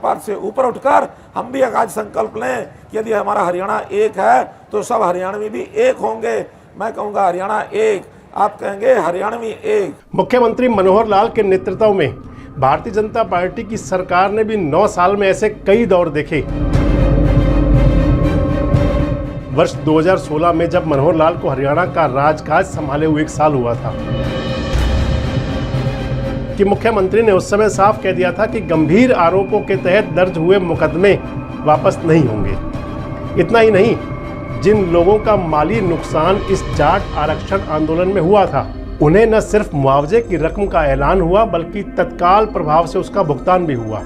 पात से ऊपर उठकर हम भी एक आज संकल्प लें कि यदि हमारा हरियाणा एक है तो सब हरियाणवी भी एक होंगे। मैं कहूँगा हरियाणा एक, आप कहेंगे हरियाणवी एक। मुख्यमंत्री मनोहर लाल के नेतृत्व में भारतीय जनता पार्टी की सरकार ने भी 9 साल में ऐसे कई दौर देखे। वर्ष 2016 में जब मनोहर लाल को हरियाणा का राजकाज संभाले हुए 1 साल हुआ था कि मुख्यमंत्री ने उस समय साफ कह दिया था कि गंभीर आरोपों के तहत दर्ज हुए मुकदमे वापस नहीं होंगे। इतना ही नहीं, जिन लोगों का माली नुकसान इस जाट आरक्षण आंदोलन में हुआ था उन्हें न सिर्फ मुआवजे की रकम का ऐलान हुआ बल्कि तत्काल प्रभाव से उसका भुगतान भी हुआ।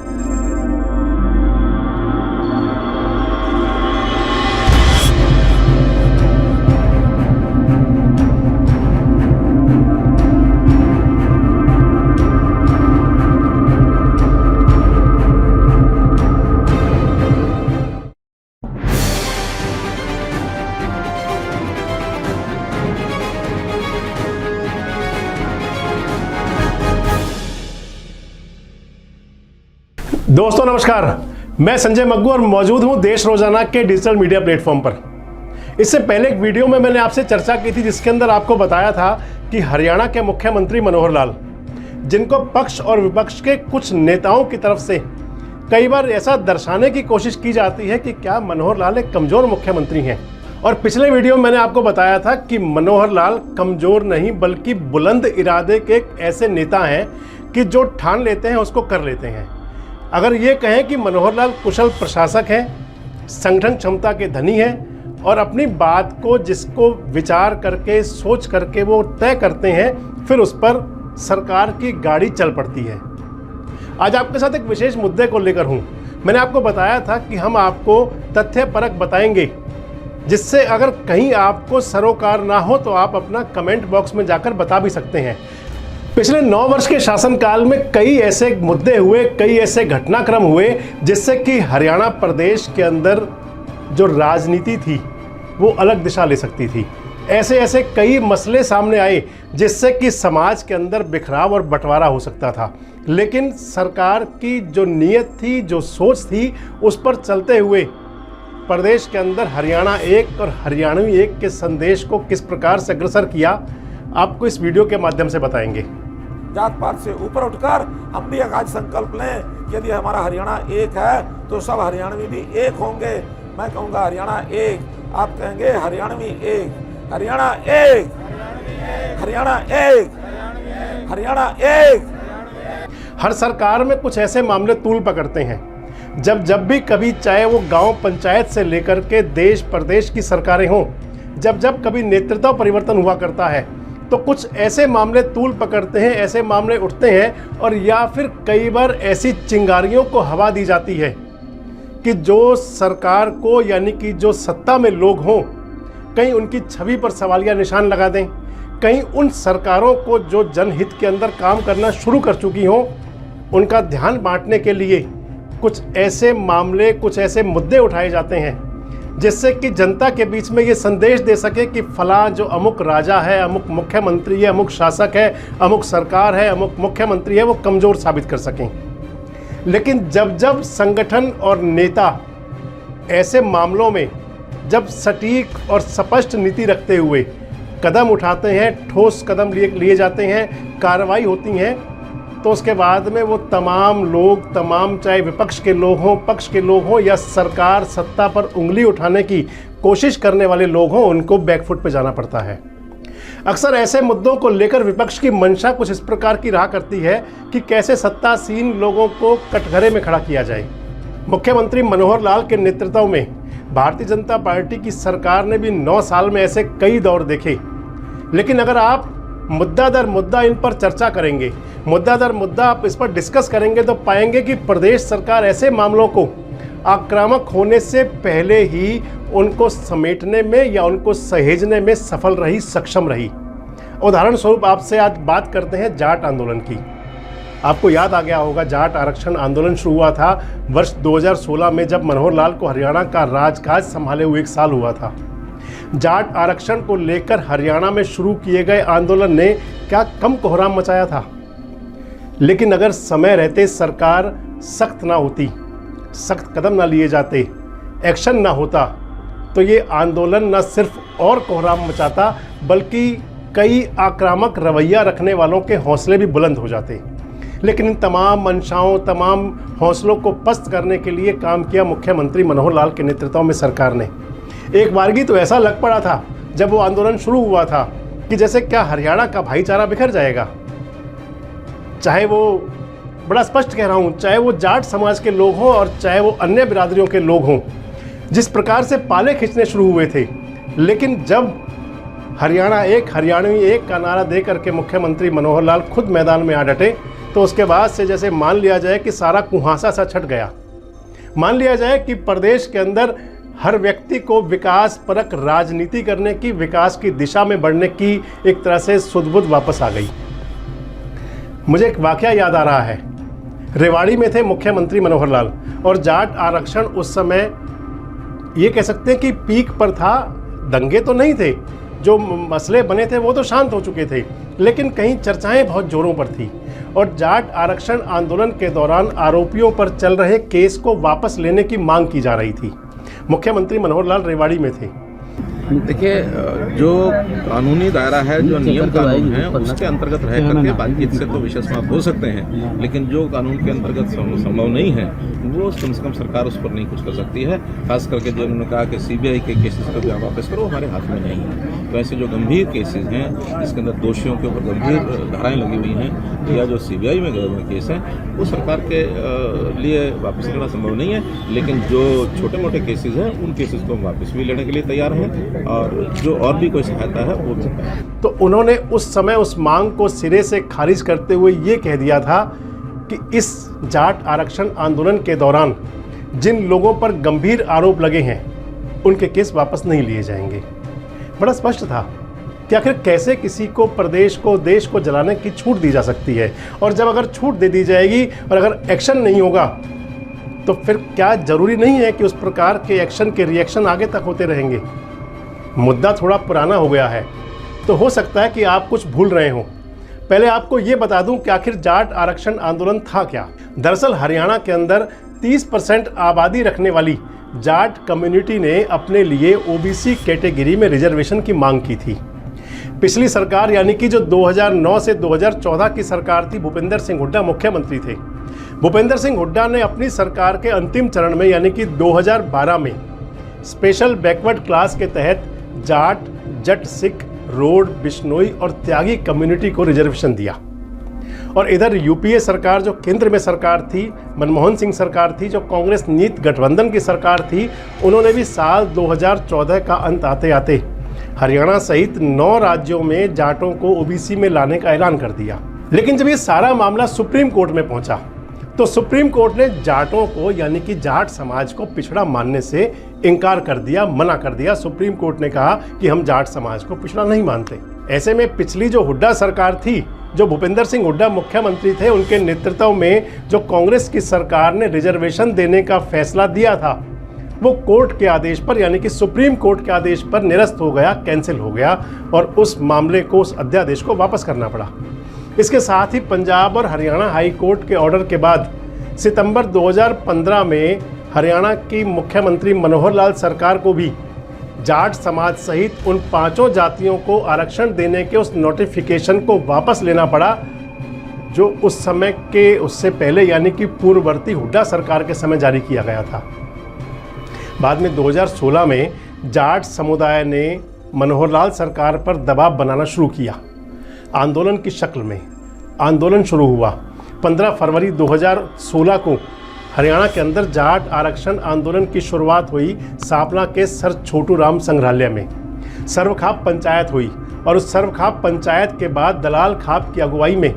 दोस्तों नमस्कार, मैं संजय मग्गू और मौजूद हूं देश रोजाना के डिजिटल मीडिया प्लेटफॉर्म पर। इससे पहले एक वीडियो में मैंने आपसे चर्चा की थी जिसके अंदर आपको बताया था कि हरियाणा के मुख्यमंत्री मनोहर लाल, जिनको पक्ष और विपक्ष के कुछ नेताओं की तरफ से कई बार ऐसा दर्शाने की कोशिश की जाती है कि क्या मनोहर लाल एक कमजोर मुख्यमंत्री हैं। और पिछले वीडियो में मैंने आपको बताया था कि मनोहर लाल कमजोर नहीं बल्कि बुलंद इरादे के एक ऐसे नेता हैं कि जो ठान लेते हैं उसको कर लेते हैं। अगर ये कहें कि मनोहर लाल कुशल प्रशासक हैं, संगठन क्षमता के धनी हैं और अपनी बात को जिसको विचार करके सोच करके वो तय करते हैं फिर उस पर सरकार की गाड़ी चल पड़ती है। आज आपके साथ एक विशेष मुद्दे को लेकर हूँ। मैंने आपको बताया था कि हम आपको तथ्यपरक बताएंगे जिससे अगर कहीं आपको सरोकार ना हो तो आप अपना कमेंट बॉक्स में जाकर बता भी सकते हैं। पिछले 9 वर्ष के शासनकाल में कई ऐसे मुद्दे हुए, कई ऐसे घटनाक्रम हुए जिससे कि हरियाणा प्रदेश के अंदर जो राजनीति थी वो अलग दिशा ले सकती थी। ऐसे ऐसे कई मसले सामने आए जिससे कि समाज के अंदर बिखराव और बंटवारा हो सकता था, लेकिन सरकार की जो नीयत थी, जो सोच थी, उस पर चलते हुए प्रदेश के अंदर हरियाणा एक और हरियाणवी एक के संदेश को किस प्रकार से अग्रसर किया आपको इस वीडियो के माध्यम से बताएंगे। जात पात से ऊपर उठकर हम भी एक आज संकल्प लें कि यदि हमारा हरियाणा एक है तो सब हरियाणवी भी एक होंगे। मैं कहूँगा हरियाणा एक, आप कहेंगे हरियाणवी एक। हरियाणा एक, हरियाणा एक, हरियाणा एक। हर सरकार में कुछ ऐसे मामले तूल पकड़ते हैं जब भी कभी, चाहे वो गांव पंचायत से लेकर के देश प्रदेश की सरकारें हों, जब कभी नेतृत्व परिवर्तन हुआ करता है तो कुछ ऐसे मामले तूल पकड़ते हैं, ऐसे मामले उठते हैं और या फिर कई बार ऐसी चिंगारियों को हवा दी जाती है कि जो सरकार को, यानी कि जो सत्ता में लोग हों, कहीं उनकी छवि पर सवालिया निशान लगा दें, कहीं उन सरकारों को जो जनहित के अंदर काम करना शुरू कर चुकी हों उनका ध्यान बांटने के लिए कुछ ऐसे मामले, कुछ ऐसे मुद्दे उठाए जाते हैं जिससे कि जनता के बीच में ये संदेश दे सके कि फलां जो अमुक राजा है, अमुक मुख्यमंत्री है, अमुक शासक है, अमुक सरकार है, अमुक मुख्यमंत्री है, वो कमज़ोर साबित कर सकें। लेकिन जब संगठन और नेता ऐसे मामलों में जब सटीक और स्पष्ट नीति रखते हुए कदम उठाते हैं, ठोस कदम लिए जाते हैं, कार्रवाई होती हैं, तो उसके बाद में वो तमाम लोग, चाहे विपक्ष के लोग हों, पक्ष के लोग हों या सरकार सत्ता पर उंगली उठाने की कोशिश करने वाले लोग हों, उनको बैकफुट पे जाना पड़ता है। अक्सर ऐसे मुद्दों को लेकर विपक्ष की मंशा कुछ इस प्रकार की रहा करती है कि कैसे सत्तासीन लोगों को कटघरे में खड़ा किया जाए। मुख्यमंत्री मनोहर लाल के नेतृत्व में भारतीय जनता पार्टी की सरकार ने भी 9 साल में ऐसे कई दौर देखे, लेकिन अगर आप मुद्दा दर मुद्दा इन पर चर्चा करेंगे, मुद्दा दर मुद्दा आप इस पर डिस्कस करेंगे तो पाएंगे कि प्रदेश सरकार ऐसे मामलों को आक्रामक होने से पहले ही उनको समेटने में या उनको सहेजने में सफल रही, सक्षम रही। उदाहरण स्वरूप आपसे आज बात करते हैं जाट आंदोलन की। आपको याद आ गया होगा, जाट आरक्षण आंदोलन शुरू हुआ था वर्ष 2016 में जब मनोहर लाल को हरियाणा का राजकाज संभाले हुए 1 साल हुआ था। जाट आरक्षण को लेकर हरियाणा में शुरू किए गए आंदोलन ने क्या कम कोहराम मचाया था। लेकिन अगर समय रहते सरकार सख्त ना होती, सख्त कदम ना लिए जाते, एक्शन ना होता, तो ये आंदोलन न सिर्फ और कोहराम मचाता बल्कि कई आक्रामक रवैया रखने वालों के हौसले भी बुलंद हो जाते। लेकिन इन तमाम मंशाओं, तमाम हौसलों को पस्त करने के लिए काम किया मुख्यमंत्री मनोहर लाल के नेतृत्व में सरकार ने। एक बारगी तो ऐसा लग पड़ा था जब वो आंदोलन शुरू हुआ था कि जैसे क्या हरियाणा का भाईचारा बिखर जाएगा। चाहे वो, बड़ा स्पष्ट कह रहा हूँ, चाहे वो जाट समाज के लोग हों और चाहे वो अन्य बिरादरियों के लोग हों, जिस प्रकार से पाले खींचने शुरू हुए थे, लेकिन जब हरियाणा एक, हरियाणवी एक का नारा दे करके मुख्यमंत्री मनोहर लाल खुद मैदान में आ डटे, तो उसके बाद से जैसे मान लिया जाए कि सारा कुहासा सा छट गया। मान लिया जाए कि प्रदेश के अंदर हर व्यक्ति को विकास परक राजनीति करने की, विकास की दिशा में बढ़ने की एक तरह से सुध-बुध वापस आ गई। मुझे एक वाकया याद आ रहा है। रेवाड़ी में थे मुख्यमंत्री मनोहर लाल और जाट आरक्षण उस समय ये कह सकते हैं कि पीक पर था। दंगे तो नहीं थे, जो मसले बने थे वो तो शांत हो चुके थे, लेकिन कहीं चर्चाएं बहुत जोरों पर थी और जाट आरक्षण आंदोलन के दौरान आरोपियों पर चल रहे केस को वापस लेने की मांग की जा रही थी। मुख्यमंत्री मनोहर लाल रेवाड़ी में थे। देखिए, जो कानूनी दायरा है, जो नियम कानून है, उसके अंतर्गत रह करके बातचीत से तो विषय समाप्त हो सकते हैं, लेकिन जो कानून के अंतर्गत संभव नहीं है वो कम से कम सरकार उस पर नहीं कुछ कर सकती है। खास करके जो उन्होंने कहा कि सीबीआई के केसेस को भी वापस करो, हमारे हाथ में नहीं है। तो ऐसे जो गंभीर केसेस हैं, इसके अंदर दोषियों के ऊपर गंभीर धाराएं लगी हुई हैं, या जो सीबीआई में गए हुए केस हैं, वो सरकार के लिए वापस लेना संभव नहीं है। लेकिन जो छोटे मोटे केसेस हैं, उन केसेस को वापस भी लेने के लिए तैयार हैं और जो और भी कोई सहायता है वो सकता है। तो उन्होंने उस समय उस मांग को सिरे से खारिज करते हुए ये कह दिया था कि इस जाट आरक्षण आंदोलन के दौरान जिन लोगों पर गंभीर आरोप लगे हैं उनके केस वापस नहीं लिए जाएंगे। बड़ा स्पष्ट था कि आखिर कैसे किसी को, प्रदेश को, देश को जलाने की छूट दी जा सकती है, और जब अगर छूट दे दी जाएगी और अगर एक्शन नहीं होगा तो फिर क्या जरूरी नहीं है कि उस प्रकार के एक्शन के रिएक्शन आगे तक होते रहेंगे। मुद्दा थोड़ा पुराना हो गया है, तो हो सकता है कि आप कुछ भूल रहे हो। पहले आपको ये बता दूं कि आखिर जाट आरक्षण आंदोलन था क्या। दरअसल हरियाणा के अंदर 30% आबादी रखने वाली जाट कम्युनिटी ने अपने लिए ओबीसी कैटेगरी में रिजर्वेशन की मांग की थी। पिछली सरकार यानी कि जो 2009 से 2014 की सरकार थी, भूपेंद्र सिंह हुड्डा मुख्यमंत्री थे। भूपेंद्र सिंह हुड्डा ने अपनी सरकार के अंतिम चरण में यानी कि 2012 में स्पेशल बैकवर्ड क्लास के तहत जाट, जट, सिख, रोड, बिश्नोई और त्यागी कम्युनिटी को रिजर्वेशन दिया। और इधर यूपीए सरकार, जो केंद्र में सरकार थी, मनमोहन सिंह सरकार थी, जो कांग्रेस नीत गठबंधन की सरकार थी, उन्होंने भी साल 2014 का अंत आते आते हरियाणा सहित 9 राज्यों में जाटों को ओबीसी में लाने का ऐलान कर दिया। लेकिन जब ये सारा मामला सुप्रीम कोर्ट में पहुंचा तो सुप्रीम कोर्ट ने जाटों को यानी कि जाट समाज को पिछड़ा मानने से इनकार कर दिया, मना कर दिया। सुप्रीम कोर्ट ने कहा कि हम जाट समाज को पिछड़ा नहीं मानते। ऐसे में पिछली जो हुड्डा सरकार थी, जो भूपेंद्र सिंह हुड्डा मुख्यमंत्री थे, उनके नेतृत्व में जो कांग्रेस की सरकार ने रिजर्वेशन देने का फैसला दिया था, वो कोर्ट के आदेश पर यानी कि सुप्रीम कोर्ट के आदेश पर निरस्त हो गया, कैंसिल हो गया और उस मामले को, उस अध्यादेश को वापस करना पड़ा। इसके साथ ही पंजाब और हरियाणा हाई कोर्ट के ऑर्डर के बाद सितंबर 2015 में हरियाणा की मुख्यमंत्री मनोहर लाल सरकार को भी जाट समाज सहित उन 5 जातियों को आरक्षण देने के उस नोटिफिकेशन को वापस लेना पड़ा, जो उस समय के, उससे पहले यानी कि पूर्ववर्ती हुड्डा सरकार के समय जारी किया गया था। बाद में 2016 में जाट समुदाय ने मनोहर लाल सरकार पर दबाव बनाना शुरू किया। आंदोलन की शक्ल में आंदोलन शुरू हुआ। 15 फरवरी 2016 को हरियाणा के अंदर जाट आरक्षण आंदोलन की शुरुआत हुई सापना के सर छोटू राम संग्रहालय में। सर्वखाप पंचायत हुई और उस सर्वखाप पंचायत के बाद दलाल खाप की अगुवाई में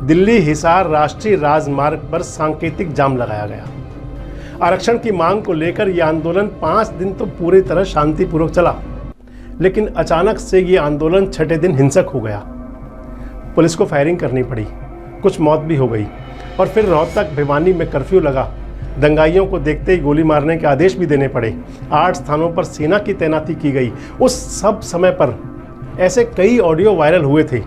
दिल्ली हिसार राष्ट्रीय राजमार्ग पर सांकेतिक जाम लगाया गया। आरक्षण की मांग को लेकर यह आंदोलन 5 दिन तो पूरी तरह शांतिपूर्वक चला, लेकिन अचानक से ये आंदोलन 6ठे दिन हिंसक हो गया। पुलिस को फायरिंग करनी पड़ी, कुछ मौत भी हो गई और फिर रोहतक भिवानी में कर्फ्यू लगा। दंगाइयों को देखते ही गोली मारने के आदेश भी देने पड़े। 8 स्थानों पर सेना की तैनाती की गई। उस सब समय पर ऐसे कई ऑडियो वायरल हुए थे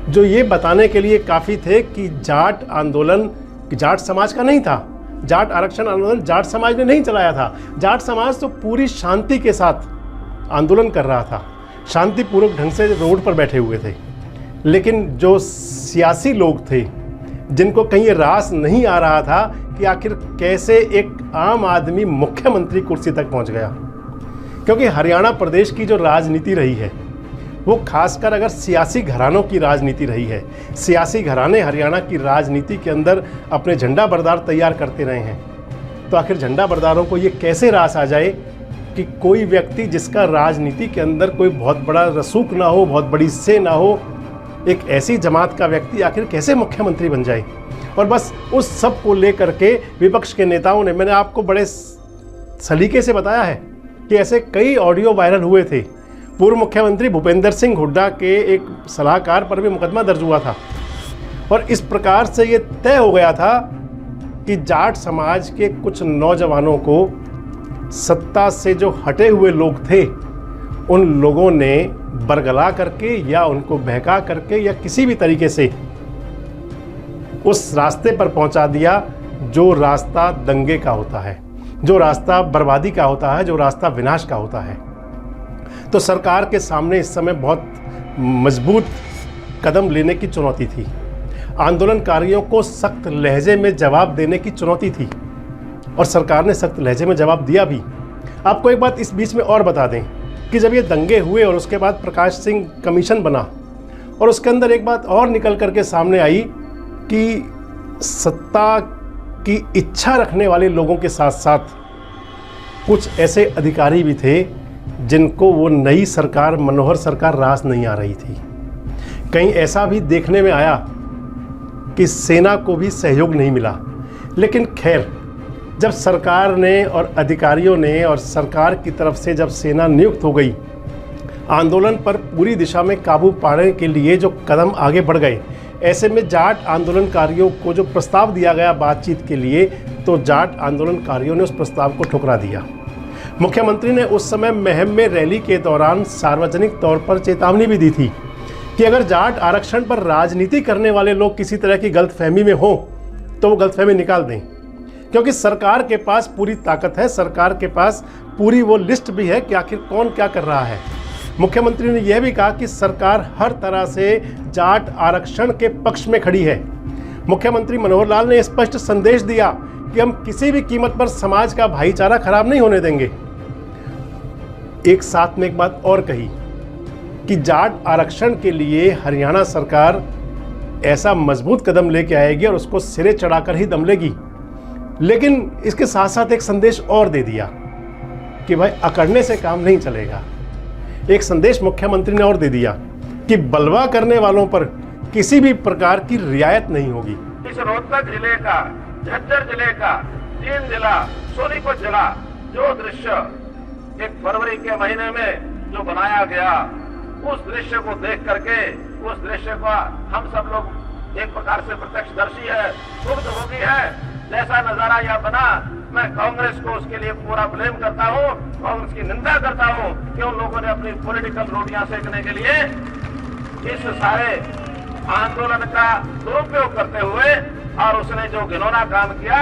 जो ये बताने के लिए काफ़ी थे कि जाट आंदोलन जाट समाज का नहीं था, जाट आरक्षण आंदोलन जाट समाज ने नहीं चलाया था। जाट समाज तो पूरी शांति के साथ आंदोलन कर रहा था, शांतिपूर्वक ढंग से रोड पर बैठे हुए थे। लेकिन जो सियासी लोग थे, जिनको कहीं ये रास नहीं आ रहा था कि आखिर कैसे एक आम आदमी मुख्यमंत्री कुर्सी तक पहुंच गया, क्योंकि हरियाणा प्रदेश की जो राजनीति रही है वो खासकर अगर सियासी घरानों की राजनीति रही है। सियासी घराने हरियाणा की राजनीति के अंदर अपने झंडा बरदार तैयार करते रहे हैं, तो आखिर झंडा बरदारों को ये कैसे रास आ जाए कि कोई व्यक्ति जिसका राजनीति के अंदर कोई बहुत बड़ा रसूख ना हो, बहुत बड़ी से ना हो, एक ऐसी जमात का व्यक्ति आखिर कैसे मुख्यमंत्री बन जाए। और बस उस सब को लेकर के विपक्ष के नेताओं ने, मैंने आपको बड़े सलीके से बताया है कि ऐसे कई ऑडियो वायरल हुए थे। पूर्व मुख्यमंत्री भूपेंद्र सिंह हुड्डा के एक सलाहकार पर भी मुकदमा दर्ज हुआ था, और इस प्रकार से ये तय हो गया था कि जाट समाज के कुछ नौजवानों को सत्ता से जो हटे हुए लोग थे, उन लोगों ने बरगला करके या उनको बहका करके या किसी भी तरीके से उस रास्ते पर पहुंचा दिया जो रास्ता दंगे का होता है, जो रास्ता बर्बादी का होता है, जो रास्ता विनाश का होता है। तो सरकार के सामने इस समय बहुत मजबूत कदम लेने की चुनौती थी। आंदोलनकारियों को सख्त लहजे में जवाब देने की चुनौती थी, और सरकार ने सख्त लहजे में जवाब दिया भी। आपको एक बात इस बीच में और बता दें कि जब ये दंगे हुए और उसके बाद प्रकाश सिंह कमीशन बना, और उसके अंदर एक बात और निकल करके सामने आई कि सत्ता की इच्छा रखने वाले लोगों के साथ साथ कुछ ऐसे अधिकारी भी थे जिनको वो नई सरकार, मनोहर सरकार, रास नहीं आ रही थी। कहीं ऐसा भी देखने में आया कि सेना को भी सहयोग नहीं मिला। लेकिन खैर, जब सरकार ने और अधिकारियों ने और सरकार की तरफ से जब सेना नियुक्त हो गई, आंदोलन पर पूरी दिशा में काबू पाने के लिए जो कदम आगे बढ़ गए, ऐसे में जाट आंदोलनकारियों को जो प्रस्ताव दिया गया बातचीत के लिए, तो जाट आंदोलनकारियों ने उस प्रस्ताव को ठुकरा दिया। मुख्यमंत्री ने उस समय महम में रैली के दौरान सार्वजनिक तौर पर चेतावनी भी दी थी कि अगर जाट आरक्षण पर राजनीति करने वाले लोग किसी तरह की गलतफहमी में हो तो वो गलतफहमी निकाल दें, क्योंकि सरकार के पास पूरी ताकत है, सरकार के पास पूरी वो लिस्ट भी है कि आखिर कौन क्या कर रहा है। मुख्यमंत्री ने यह भी कहा कि सरकार हर तरह से जाट आरक्षण के पक्ष में खड़ी है। मुख्यमंत्री मनोहर लाल ने स्पष्ट संदेश दिया कि हम किसी भी कीमत पर समाज का भाईचारा खराब नहीं होने देंगे। एक साथ में एक बात और कही कि जाट आरक्षण के लिए हरियाणा सरकार ऐसा मजबूत कदम लेके आएगी और उसको सिरे चढ़ाकर ही दम लेगी। लेकिन इसके साथ साथ एक संदेश और दे दिया कि भाई अकड़ने से काम नहीं चलेगा। एक संदेश मुख्यमंत्री ने और दे दिया कि बलवा करने वालों पर किसी भी प्रकार की रियायत नहीं होगी। इस रोहतक जिले का, झज्जर जिले का, जींद जिला, सोनीपत जिला, जो दृश्य 1 फरवरी के महीने में जो बनाया गया, उस दृश्य को देख करके, उस दृश्य का हम सब लोग एक प्रकार से प्रत्यक्षदर्शी है, मुग्ध हो गई है। जैसा नजारा यह बना, मैं कांग्रेस को उसके लिए पूरा ब्लेम करता हूँ, कांग्रेस की निंदा करता हूँ कि उन लोगों ने अपनी पॉलिटिकल रोटियां सेकने के लिए इस सारे आंदोलन का दुरुपयोग करते हुए, और उसने जो घिनौना काम किया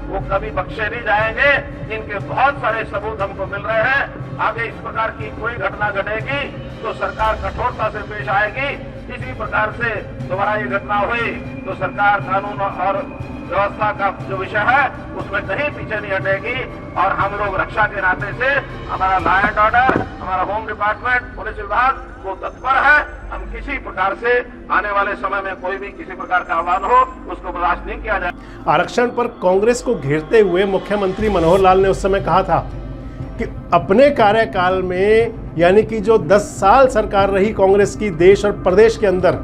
वो कभी बख्शे नहीं जाएंगे। इनके बहुत सारे सबूत हमको मिल रहे हैं। आगे इस प्रकार की कोई घटना घटेगी तो सरकार कठोरता से पेश आएगी। इसी प्रकार से दोबारा ये घटना हुई तो सरकार कानून और व्यवस्था का जो विषय है उसमें कहीं पीछे नहीं हटेगी। और हम लोग रक्षा के नाते से, हमारा लॉ एंड ऑर्डर, हमारा होम डिपार्टमेंट, पुलिस विभाग वो तत्पर है। हम किसी प्रकार से आने वाले समय में कोई भी किसी प्रकार का आह्वान हो उसको बर्दाश्त नहीं किया जाए। आरक्षण पर कांग्रेस को घेरते हुए मुख्यमंत्री मनोहर लाल ने उस समय कहा था कि अपने कार्यकाल में, यानी कि जो 10 साल सरकार रही कांग्रेस की देश और प्रदेश के अंदर,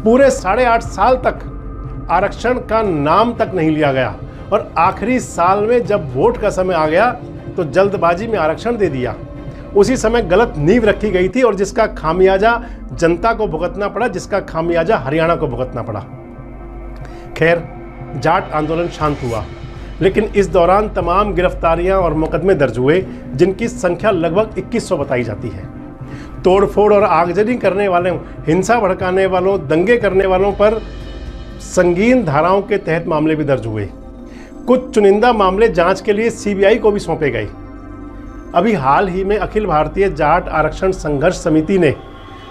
पूरे 8.5 साल तक आरक्षण का नाम तक नहीं लिया गया, और आखिरी साल में जब वोट का समय आ गया तो जल्दबाजी में आरक्षण दे दिया। उसी समय गलत नींव रखी गई थी और जिसका खामियाजा जनता को भुगतना पड़ा, जिसका खामियाजा हरियाणा को भुगतना पड़ा। खैर, जाट आंदोलन शांत हुआ, लेकिन इस दौरान तमाम गिरफ्तारियां और मुकदमे दर्ज हुए, जिनकी संख्या लगभग 2100 बताई जाती है। तोड़फोड़ और आगजनी करने वालों, हिंसा भड़काने वालों, दंगे करने वालों पर संगीन धाराओं के तहत मामले भी दर्ज हुए। कुछ चुनिंदा मामले जांच के लिए सीबीआई को भी सौंपे गए। अभी हाल ही में अखिल भारतीय जाट आरक्षण संघर्ष समिति ने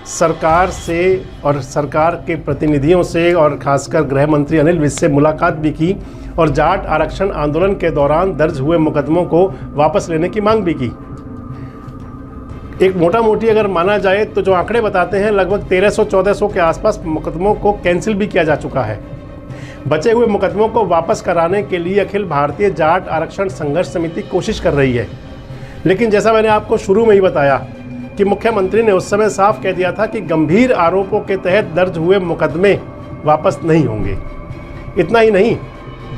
सरकार से और सरकार के प्रतिनिधियों से और खासकर गृह मंत्री अनिल विज से मुलाकात भी की और जाट आरक्षण आंदोलन के दौरान दर्ज हुए मुकदमों को वापस लेने की मांग भी की। एक मोटा मोटी अगर माना जाए तो जो आंकड़े बताते हैं लगभग 1300-1400 के आसपास मुकदमों को कैंसिल भी किया जा चुका है। बचे हुए मुकदमों को वापस कराने के लिए अखिल भारतीय जाट आरक्षण संघर्ष समिति कोशिश कर रही है, लेकिन जैसा मैंने आपको शुरू में ही बताया कि मुख्यमंत्री ने उस समय साफ कह दिया था कि गंभीर आरोपों के तहत दर्ज हुए मुकदमे वापस नहीं होंगे। इतना ही नहीं,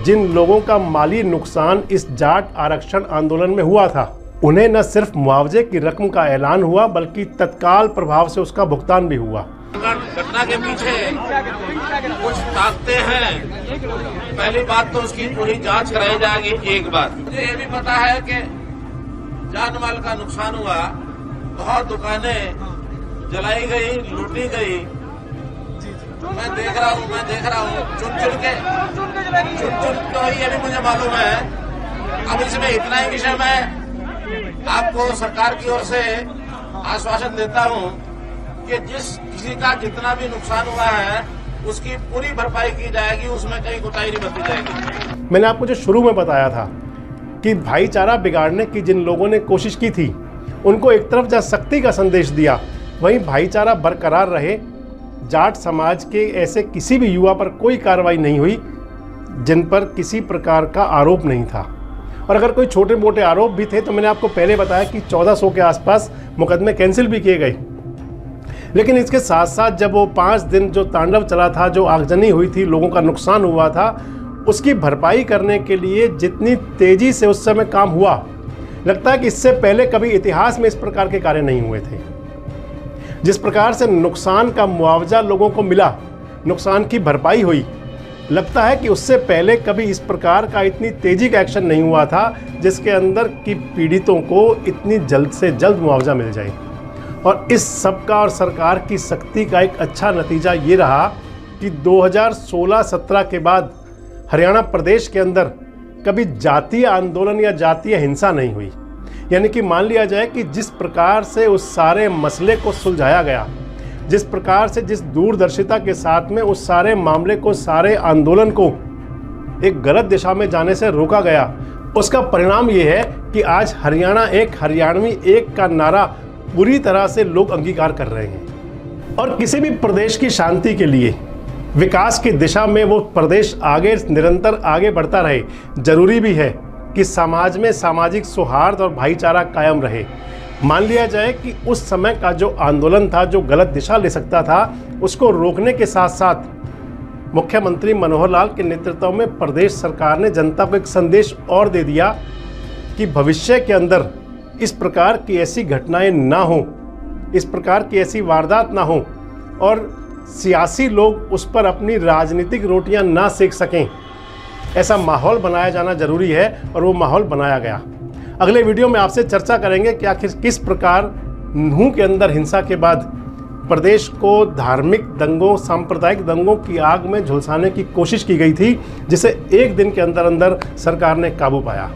जिन लोगों का माली नुकसान इस जाट आरक्षण आंदोलन में हुआ था उन्हें न सिर्फ मुआवजे की रकम का ऐलान हुआ बल्कि तत्काल प्रभाव से उसका भुगतान भी हुआ। घटना के पीछे कुछ ताकतें हैं, पहली बात तो उसकी पूरी जांच कराई जाएगी। एक बात मुझे ये भी पता है कि जान माल का नुकसान हुआ, बहुत दुकानें जलाई गई, लूटी गई। मैं देख रहा हूँ चुन चुन के ये भी मुझे मालूम है। अब इसमें इतना ही विषय मैं आपको सरकार की ओर से आश्वासन देता हूँ कि किसी का जितना भी नुकसान हुआ है उसकी पूरी भरपाई की जाएगी, उसमें कहीं कोताही नहीं बरती जाएगी। मैंने आपको जो शुरू में बताया था कि भाईचारा बिगाड़ने की जिन लोगों ने कोशिश की थी उनको एक तरफ जहाँ सख्ती का संदेश दिया, वहीं भाईचारा बरकरार रहे। जाट समाज के ऐसे किसी भी युवा पर कोई कार्रवाई नहीं हुई जिन पर किसी प्रकार का आरोप नहीं था, और अगर कोई छोटे मोटे आरोप भी थे तो मैंने आपको पहले बताया कि 1400 के आसपास मुकदमे कैंसिल भी किए गए। लेकिन इसके साथ साथ जब वो 5 दिन जो तांडव चला था, जो आगजनी हुई थी, लोगों का नुकसान हुआ था, उसकी भरपाई करने के लिए जितनी तेज़ी से उस समय काम हुआ, लगता है कि इससे पहले कभी इतिहास में इस प्रकार के कार्य नहीं हुए थे। जिस प्रकार से नुकसान का मुआवजा लोगों को मिला, नुकसान की भरपाई हुई, लगता है कि उससे पहले कभी इस प्रकार का इतनी तेज़ी का एक्शन नहीं हुआ था जिसके अंदर कि पीड़ितों को इतनी जल्द से जल्द मुआवजा मिल जाए। और इस सब का और सरकार की सख्ती का एक अच्छा नतीजा ये रहा कि 2016-17 के बाद हरियाणा प्रदेश के अंदर कभी जातीय आंदोलन या जातीय हिंसा नहीं हुई। यानी कि मान लिया जाए कि जिस प्रकार से उस सारे मसले को सुलझाया गया, जिस प्रकार से जिस दूरदर्शिता के साथ में उस सारे मामले को, सारे आंदोलन को एक गलत दिशा में जाने से रोका गया, उसका परिणाम ये है कि आज हरियाणा एक, हरियाणवी एक का नारा पूरी तरह से लोग अंगीकार कर रहे हैं। और किसी भी प्रदेश की शांति के लिए, विकास की दिशा में वो प्रदेश आगे निरंतर आगे बढ़ता रहे, जरूरी भी है कि समाज में सामाजिक सौहार्द और भाईचारा कायम रहे। मान लिया जाए कि उस समय का जो आंदोलन था, जो गलत दिशा ले सकता था, उसको रोकने के साथ साथ मुख्यमंत्री मनोहर लाल के नेतृत्व में प्रदेश सरकार ने जनता को एक संदेश और दे दिया कि भविष्य के अंदर इस प्रकार की ऐसी घटनाएं ना हो, इस प्रकार की ऐसी वारदात ना हो और सियासी लोग उस पर अपनी राजनीतिक रोटियां ना सेक सकें। ऐसा माहौल बनाया जाना जरूरी है और वो माहौल बनाया गया। अगले वीडियो में आपसे चर्चा करेंगे कि आखिर किस प्रकार नूह के अंदर हिंसा के बाद प्रदेश को धार्मिक दंगों, सांप्रदायिक दंगों की आग में झुलसाने की कोशिश की गई थी, जिसे एक दिन के अंदर अंदर सरकार ने काबू पाया।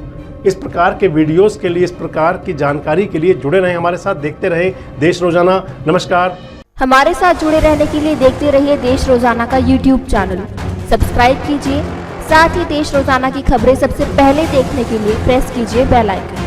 इस प्रकार के वीडियोस के लिए, इस प्रकार की जानकारी के लिए जुड़े रहें हमारे साथ, देखते रहे देश रोजाना। नमस्कार। हमारे साथ जुड़े रहने के लिए देखते रहिए देश रोजाना का YouTube चैनल सब्सक्राइब कीजिए। साथ ही देश रोजाना की खबरें सबसे पहले देखने के लिए प्रेस कीजिए बेल आइकन।